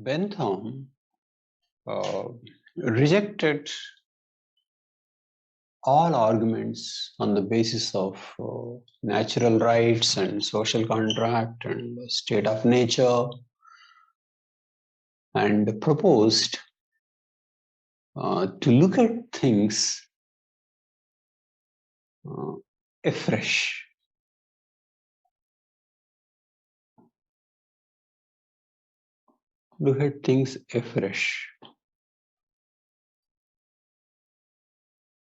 Bentham rejected all arguments on the basis of natural rights and social contract and state of nature, and proposed to look at things afresh. Look at things afresh.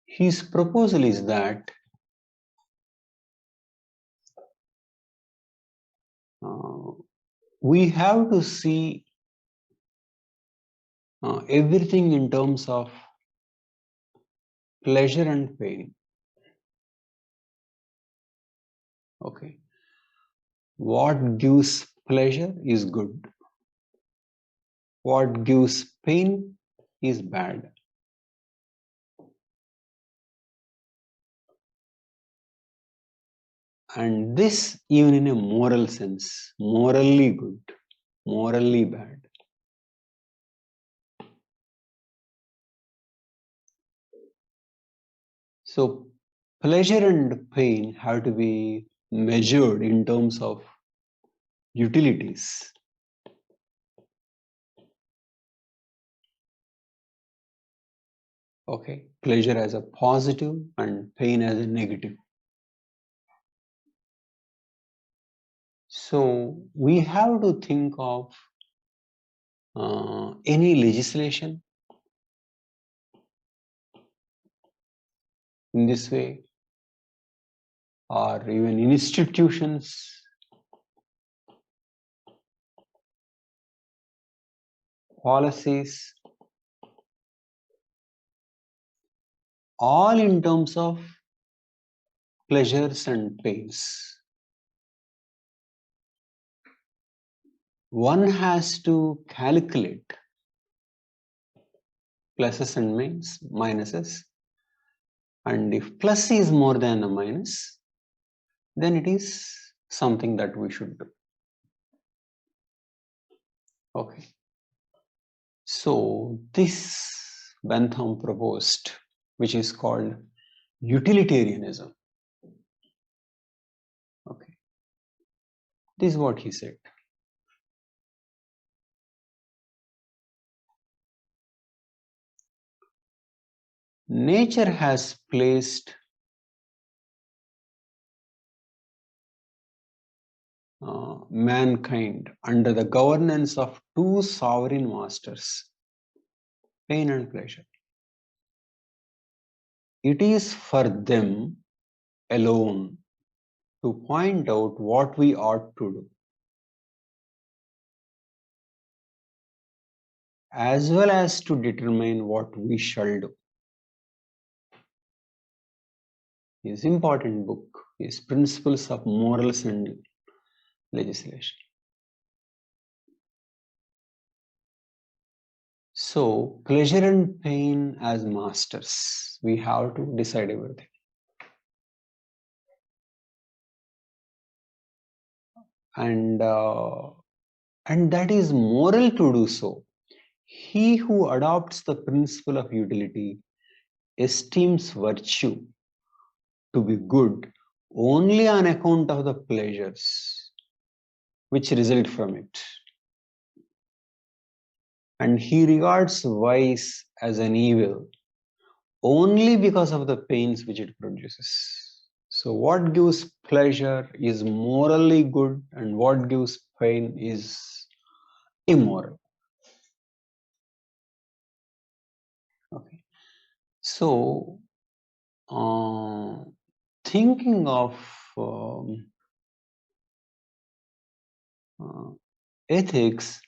His proposal is that we have to see everything in terms of pleasure and pain. Okay. What gives pleasure is good. What gives pain is bad. And this even in a moral sense, morally good, morally bad. So pleasure and pain have to be measured in terms of utilities. Okay, pleasure as a positive and pain as a negative. So we have to think of any legislation in this way, or even institutions, policies, all in terms of pleasures and pains. One has to calculate pluses and minuses, and if plus is more than a minus, then it is something that we should do. Okay. So this Bentham proposed, which is called Utilitarianism. Okay. This is what he said. Nature has placed mankind under the governance of two sovereign masters, pain and pleasure. It is for them alone to point out what we ought to do, as well as to determine what we shall do. His important book is Principles of Morals and Legislation. So, pleasure and pain as masters, we have to decide everything. And that is moral to do so. He who adopts the principle of utility esteems virtue to be good only on account of the pleasures which result from it. And he regards vice as an evil only because of the pains which it produces. So what gives pleasure is morally good, and what gives pain is immoral. Okay. So thinking of ethics,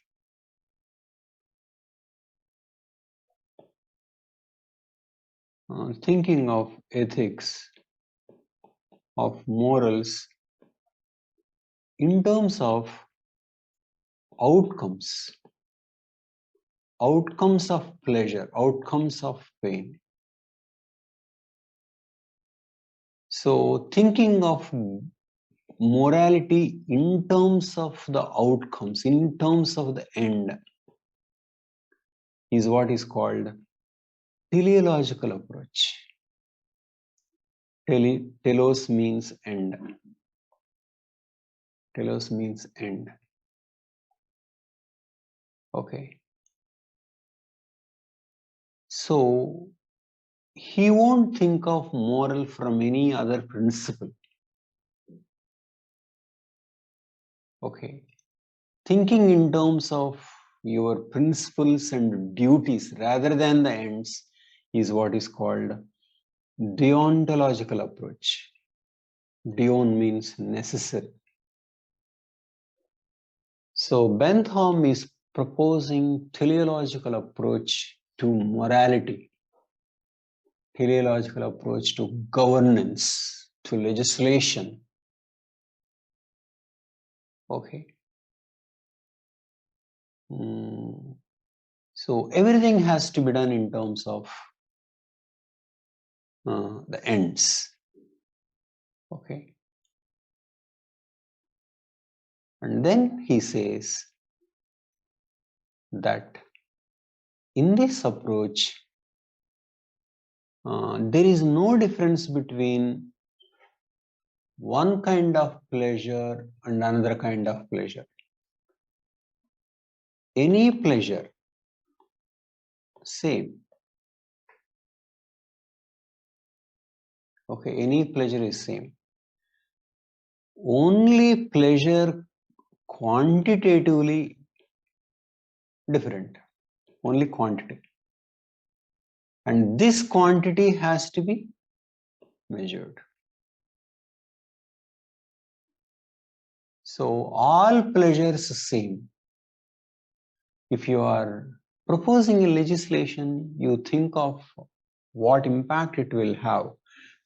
of morals in terms of outcomes of pleasure, outcomes of pain. So thinking of morality in terms of the outcomes, in terms of the end, is what is called teleological approach. Telos means end. Telos means end. Okay. So he won't think of moral from any other principle. Okay. Thinking in terms of your principles and duties rather than the ends is what is called deontological approach. Deon means necessary. So Bentham is proposing teleological approach to morality, teleological approach to governance, to legislation. Okay. So everything has to be done in terms of the ends. Okay. And then he says that in this approach, there is no difference between one kind of pleasure and another kind of pleasure. Any pleasure, same. Okay, any pleasure is same. Only pleasure quantitatively different, only quantity. And this quantity has to be measured. So all pleasures are same. If you are proposing a legislation, you think of what impact it will have.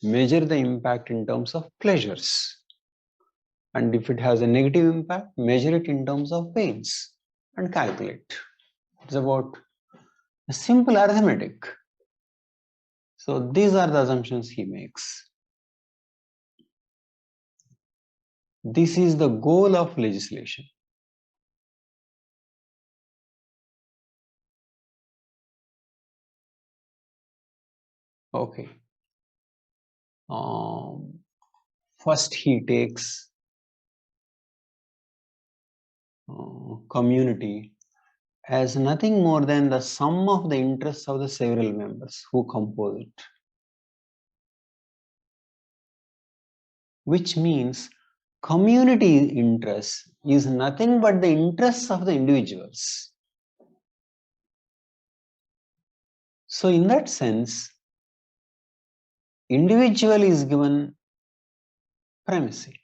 Measure the impact in terms of pleasures. And if it has a negative impact, measure it in terms of pains and calculate. It's about a simple arithmetic. So these are the assumptions he makes. This is the goal of legislation. Okay. First he takes community as nothing more than the sum of the interests of the several members who compose it. Which means community interest is nothing but the interests of the individuals. So in that sense, individual is given primacy.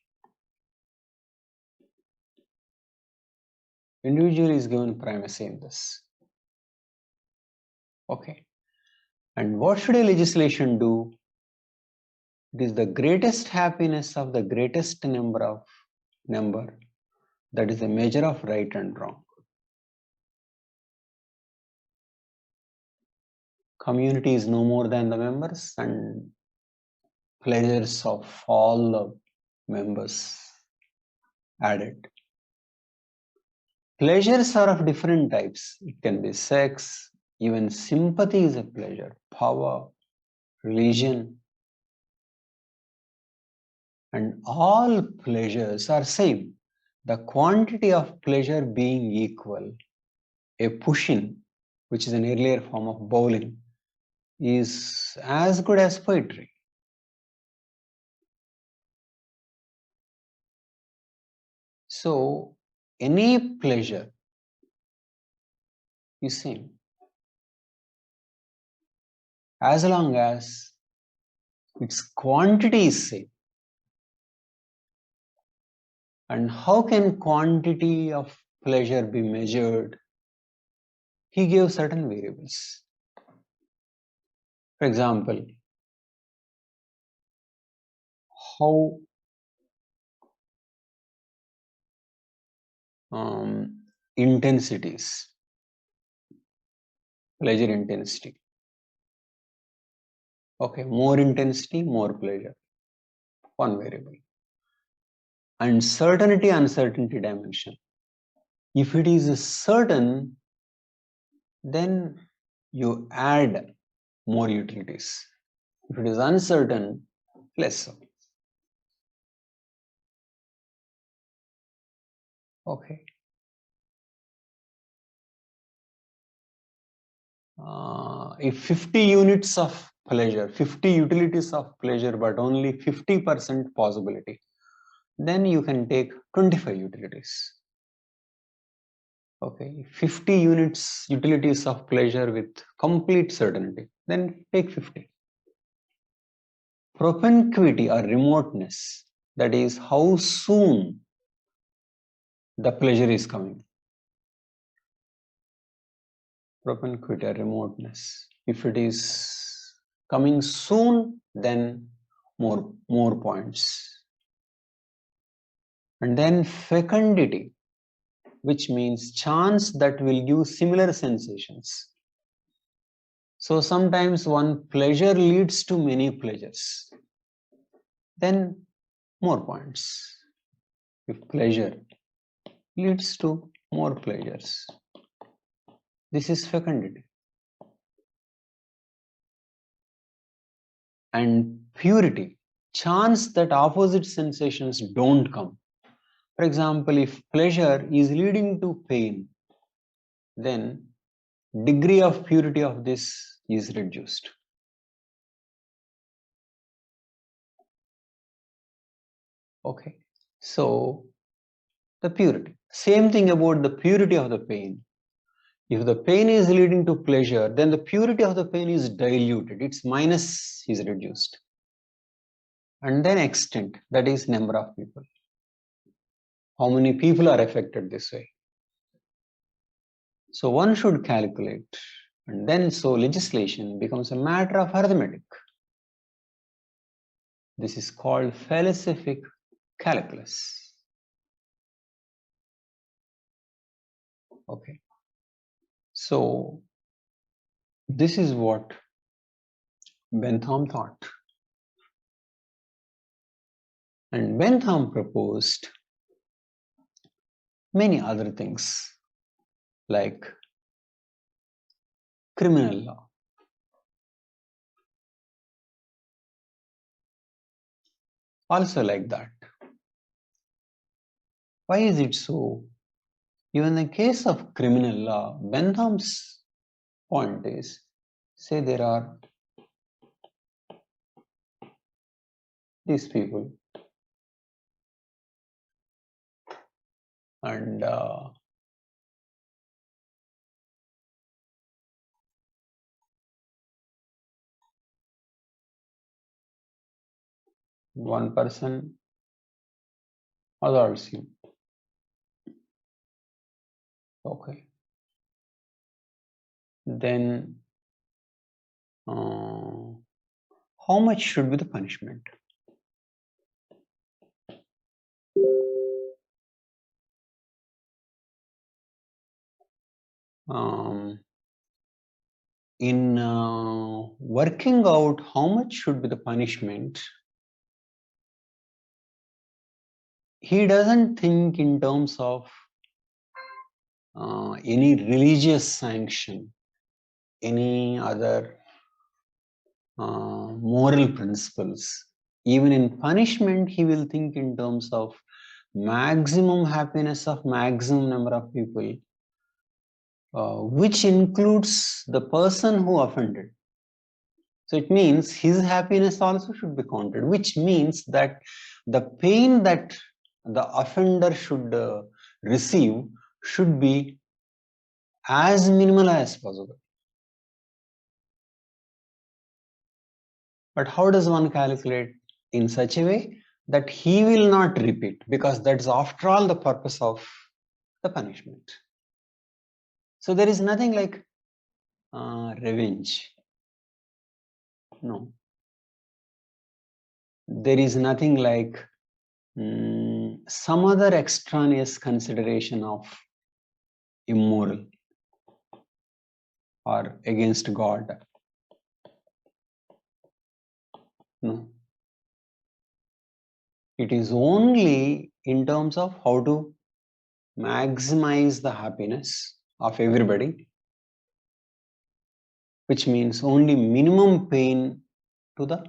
Individual is given primacy in this. Okay. And what should a legislation do? It is the greatest happiness of the greatest number. That is a measure of right and wrong. Community is no more than the members and pleasures of all the members added. Pleasures are of different types. It can be sex, even sympathy is a pleasure, power, religion, and all pleasures are same. The quantity of pleasure being equal, a push-in, which is an earlier form of bowling, is as good as poetry. So any pleasure is same as long as its quantity is same. And how can quantity of pleasure be measured? He gave certain variables. For example, how intensities, pleasure intensity. Okay, more intensity, more pleasure. One variable. And certainty, uncertainty dimension. If it is certain, then you add more utilities. If it is uncertain, less so. Okay. If 50 units of pleasure, 50 utilities of pleasure, but only 50% possibility, then you can take 25 utilities. Okay, 50 units utilities of pleasure with complete certainty, then take 50. Propinquity or remoteness, that is how soon the pleasure is coming. Propinquity or remoteness. If it is coming soon, then more points. And then fecundity, which means chance that will give similar sensations. So sometimes one pleasure leads to many pleasures. Then more points. If pleasure leads to more pleasures, this is fecundity. And purity, chance that opposite sensations don't come. For example, if pleasure is leading to pain, then degree of purity of this is reduced. Okay, so the purity. Same thing about the purity of the pain. If the pain is leading to pleasure, then the purity of the pain is diluted. Its minus is reduced. And then extent, that is number of people. How many people are affected this way? So one should calculate, and then so legislation becomes a matter of arithmetic. This is called philosophic calculus. Okay. So this is what Bentham thought. And Bentham proposed many other things like criminal law. Also like that. Why is it so? Even in the case of criminal law, Bentham's point is, say there are these people and one person assaults you. Okay. Then how much should be the punishment? In working out how much should be the punishment, he doesn't think in terms of any religious sanction, any other moral principles. Even in punishment, he will think in terms of maximum happiness of maximum number of people, which includes the person who offended. So it means his happiness also should be counted, which means that the pain that the offender should receive should be as minimal as possible. But how does one calculate? In such a way that he will not repeat, because that's after all the purpose of the punishment. So there is nothing like revenge. No. There is nothing like some other extraneous consideration of immoral or against God. No. It is only in terms of how to maximize the happiness of everybody which means only minimum pain to the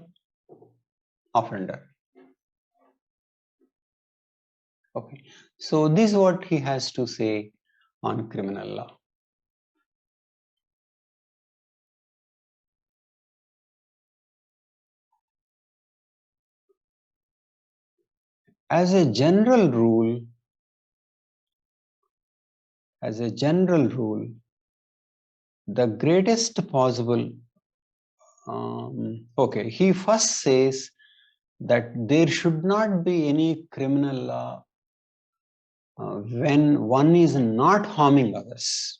offender. Okay, so this is what he has to say on criminal law. As a general rule, the greatest possible, okay, he first says that there should not be any criminal law when one is not harming others.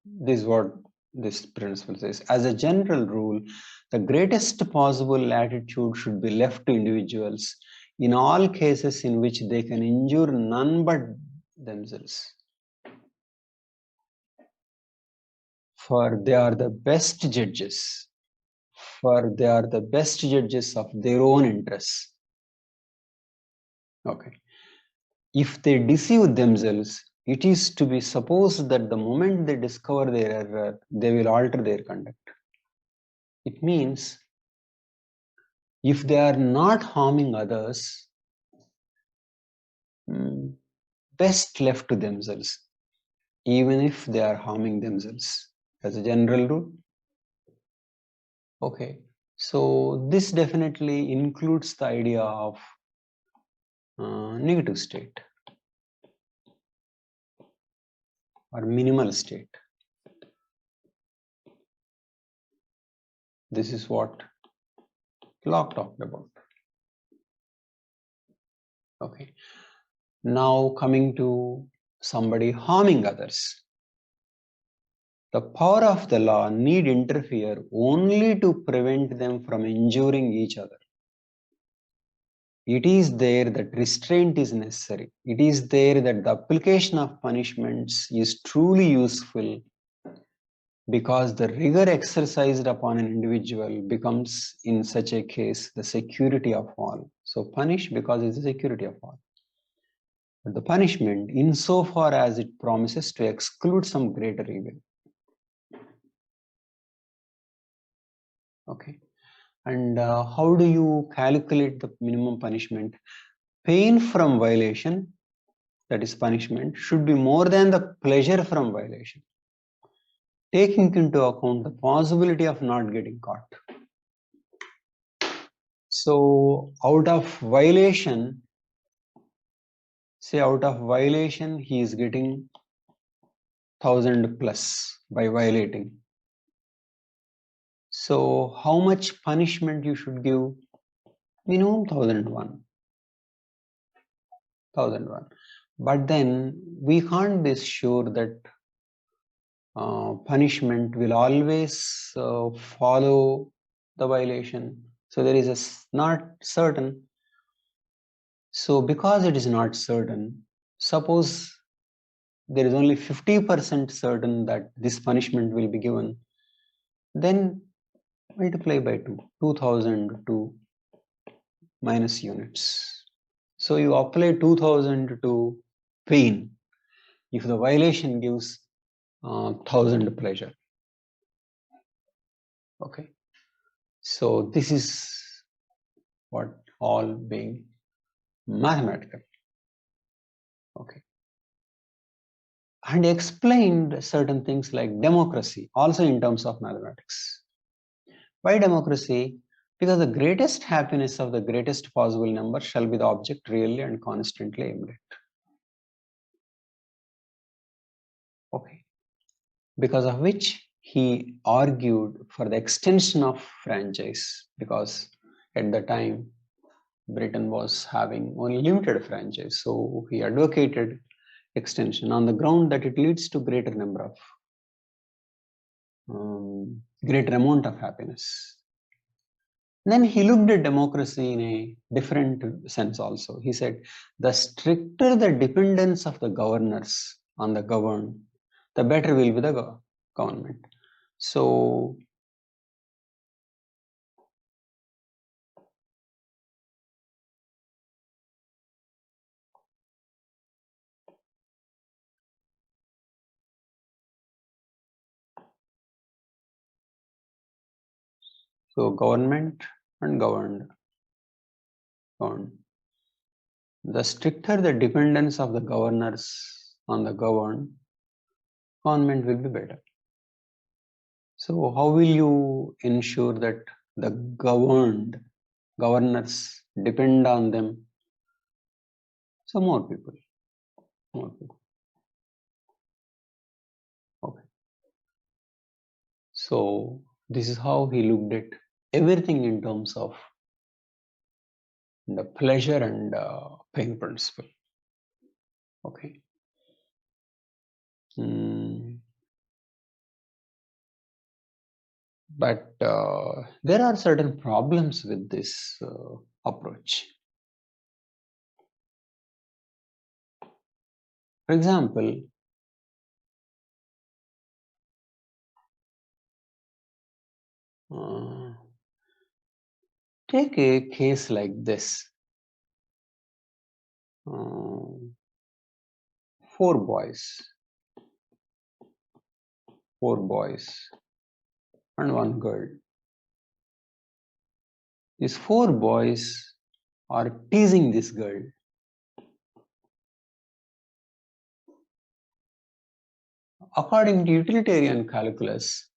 This is what this principle says. As a general rule, the greatest possible latitude should be left to individuals in all cases in which they can injure none but themselves. For they are the best judges. For they are the best judges of their own interests. Okay. If they deceive themselves, it is to be supposed that the moment they discover their error, they will alter their conduct. It means if they are not harming others, best left to themselves, even if they are harming themselves, as a general rule. Okay, so this definitely includes the idea of negative state or minimal state. This is what Locke talked about. Okay, now coming to somebody harming others. The power of the law need interfere only to prevent them from injuring each other. It is there that restraint is necessary. It is there that the application of punishments is truly useful, because the rigor exercised upon an individual becomes, in such a case, the security of all. So punish because it's the security of all. But the punishment, insofar as it promises to exclude some greater evil. Okay. And how do you calculate the minimum punishment? Pain from violation, that is punishment, should be more than the pleasure from violation, taking into account the possibility of not getting caught. So out of violation, say out of violation, he is getting 1000 plus by violating. So how much punishment you should give? Minimum 1001. But then we can't be sure that punishment will always follow the violation. So there is not certain. So because it is not certain, suppose there is only 50% certain that this punishment will be given, then multiply by 2, 2002 minus units. So you apply 2000 to pain if the violation gives 1000 pleasure. Okay, so this is what all being mathematical. Okay, and explained certain things like democracy also in terms of mathematics. Why democracy? Because the greatest happiness of the greatest possible number shall be the object really and constantly aimed at. Okay, because of which he argued for the extension of franchise, because at the time Britain was having only limited franchise. So he advocated extension on the ground that it leads to greater number of greater amount of happiness. Then he looked at democracy in a different sense also. He said, the stricter the dependence of the governors on the governed, the better will be the government. So So government and governed. The stricter the dependence of the governors on the governed, government will be better. So how will you ensure that the governors depend on them? So more people. Okay. So this is how he looked at everything in terms of the pleasure and pain principle. Okay. But there are certain problems with this approach. For example, take a case like this. 4 boys and 1 girl. These 4 boys are teasing this girl. According to utilitarian calculus,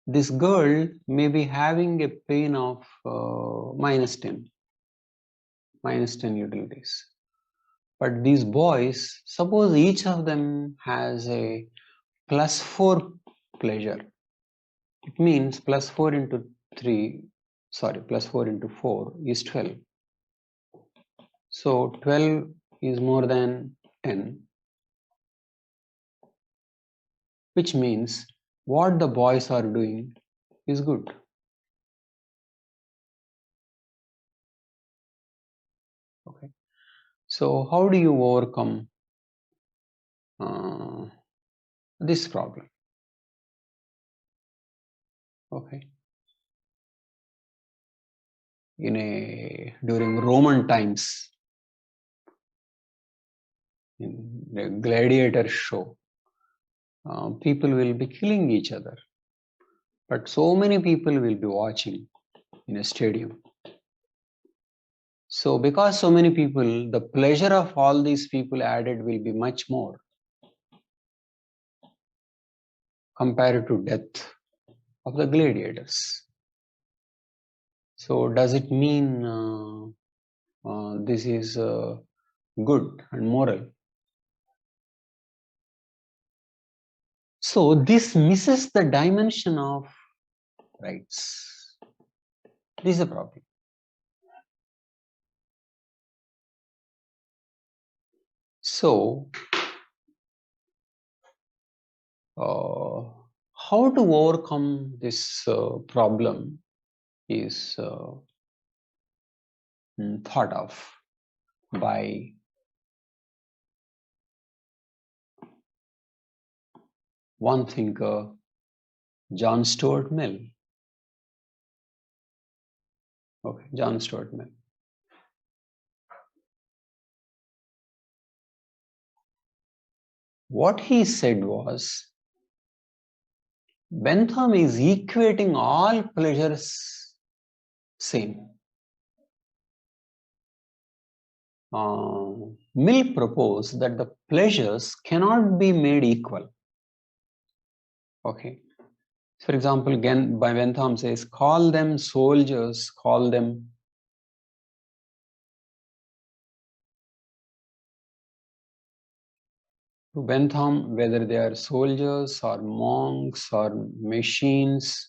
this girl may be having a pain of minus 10 utilities. But these boys, suppose each of them has a plus 4 pleasure. It means plus 4 into 4 is 12. So 12 is more than 10, which means what the boys are doing is good. Okay. So how do you overcome this problem? Okay. During Roman times, in the gladiator show, people will be killing each other, but so many people will be watching in a stadium. So because so many people, the pleasure of all these people added will be much more compared to death of the gladiators. So does it mean this is good and moral? So this misses the dimension of rights. This is a problem. So how to overcome this problem is thought of by one thinker, John Stuart Mill. Okay, John Stuart Mill. What he said was, Bentham is equating all pleasures same. Mill proposed that the pleasures cannot be made equal. Okay. For example, again, by Bentham says, call them soldiers, call them to Bentham, whether they are soldiers or monks or machines,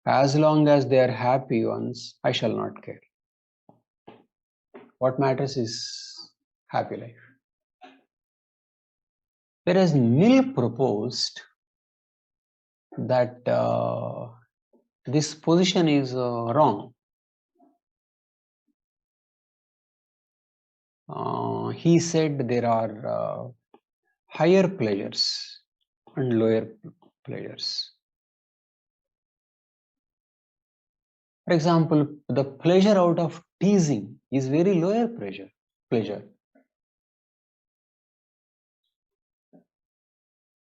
as long as they are happy ones, I shall not care. What matters is happy life. Whereas Mill proposed that this position is wrong. He said there are higher pleasures and lower pleasures. For example, the pleasure out of teasing is very lower pleasure.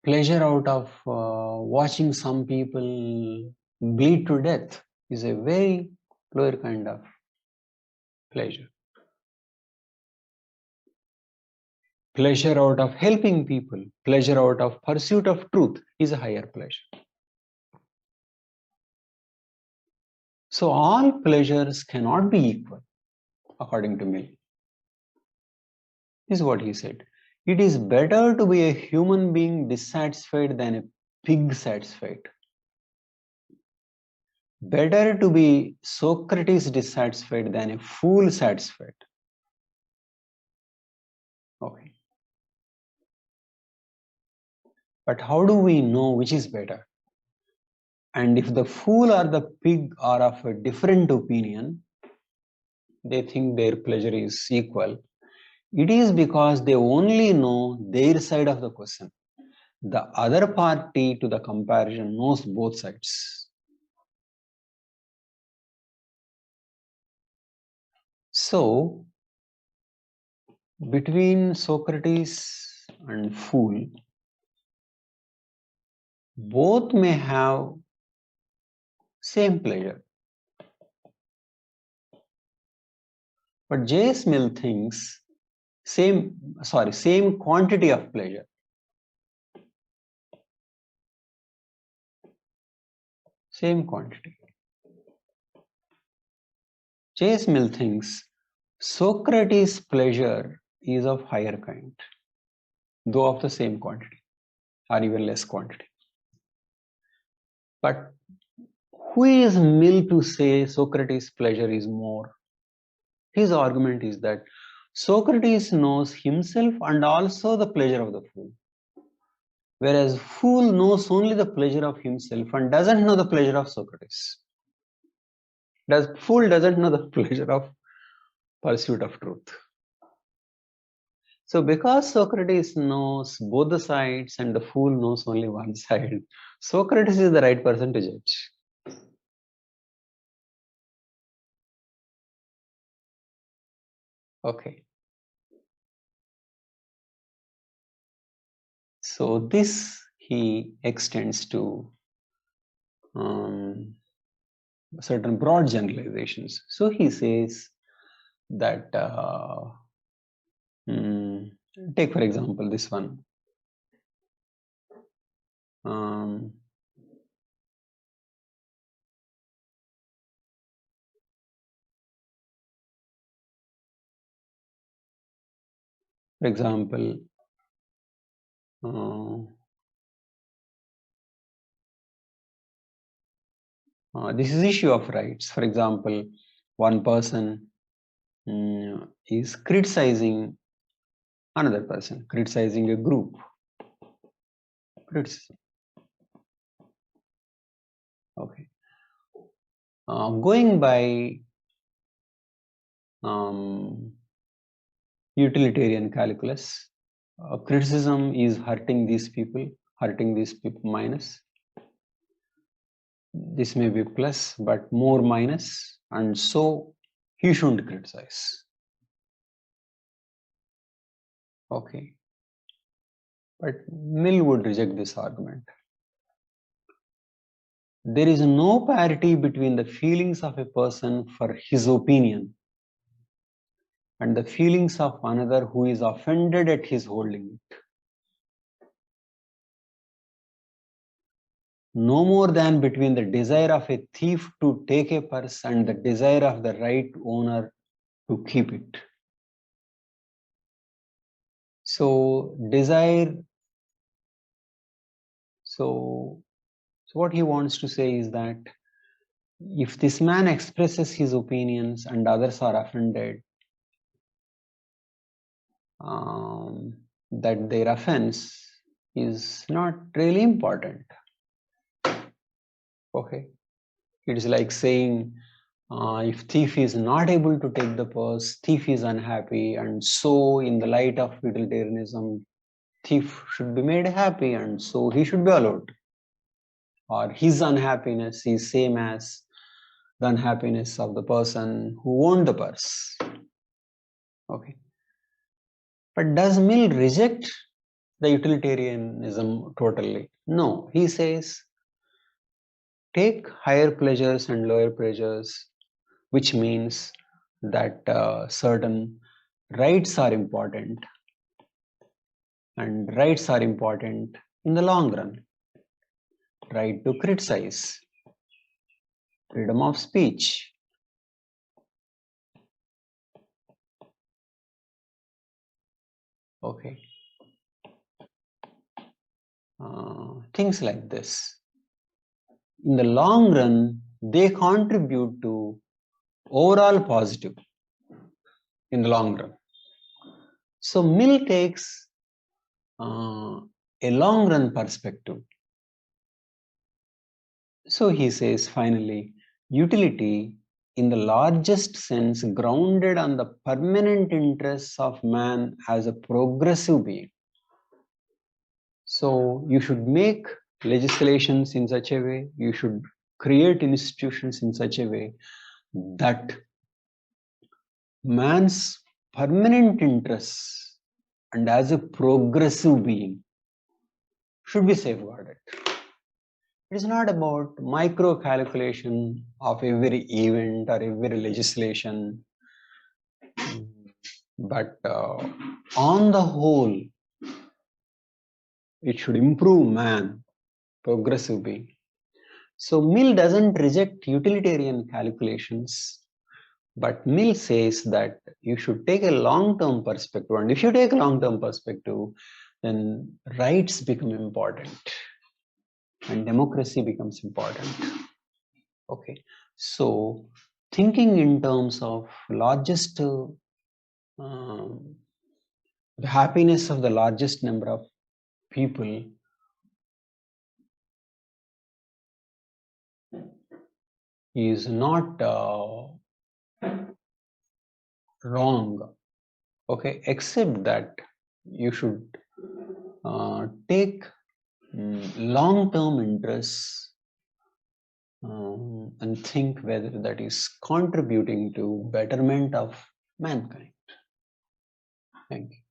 Pleasure out of watching some people bleed to death is a very lower kind of pleasure. Pleasure out of helping people, pleasure out of pursuit of truth is a higher pleasure. So all pleasures cannot be equal, according to Mill. This is what he said. It is better to be a human being dissatisfied than a pig satisfied. Better to be Socrates dissatisfied than a fool satisfied. Okay. But how do we know which is better? And if the fool or the pig are of a different opinion, they think their pleasure is equal. It is because they only know their side of the question. The other party to the comparison knows both sides. So, between Socrates and fool, both may have same pleasure. But J.S. Mill thinks same quantity of pleasure. Same quantity. J.S. Mill thinks Socrates' pleasure is of higher kind, though of the same quantity, or even less quantity. But who is Mill to say Socrates' pleasure is more? His argument is that Socrates knows himself and also the pleasure of the fool, whereas fool knows only the pleasure of himself and doesn't know the pleasure of Socrates. Fool doesn't know the pleasure of pursuit of truth. So because Socrates knows both the sides and the fool knows only one side, Socrates is the right person to judge. Okay. So this he extends to certain broad generalizations. So he says that, take for example this one. For example, this is issue of rights. For example, one person is criticizing another person, criticizing a group. Criticism. Okay. Going by utilitarian calculus, criticism is hurting these people minus. This may be plus, but more minus, and so he shouldn't criticize. Okay. But Mill would reject this argument. There is no parity between the feelings of a person for his opinion and the feelings of another who is offended at his holding it. No more than between the desire of a thief to take a purse and the desire of the right owner to keep it. So desire, so what he wants to say is that if this man expresses his opinions and others are offended, that their offense is not really important. Okay, it is like saying if thief is not able to take the purse, thief is unhappy, and so in the light of utilitarianism, thief should be made happy, and so he should be allowed. Or his unhappiness is same as the unhappiness of the person who owned the purse. Okay. But does Mill reject the utilitarianism totally? No, he says, take higher pleasures and lower pleasures, which means that certain rights are important, and rights are important in the long run. Right to criticize, freedom of speech, okay, things like this. In the long run, they contribute to overall positive in the long run. So Mill takes a long run perspective. So he says finally, utility in the largest sense grounded on the permanent interests of man as a progressive being. So you should make legislations in such a way, you should create institutions in such a way that man's permanent interests and as a progressive being should be safeguarded. It is not about micro calculation of every event or every legislation, but on the whole, it should improve man, progressive being. So Mill doesn't reject utilitarian calculations, but Mill says that you should take a long-term perspective, and if you take a long-term perspective, then rights become important and democracy becomes important. Okay, so thinking in terms of largest the happiness of the largest number of people is not wrong, okay, except that you should take long-term interests and think whether that is contributing to betterment of mankind. Thank you.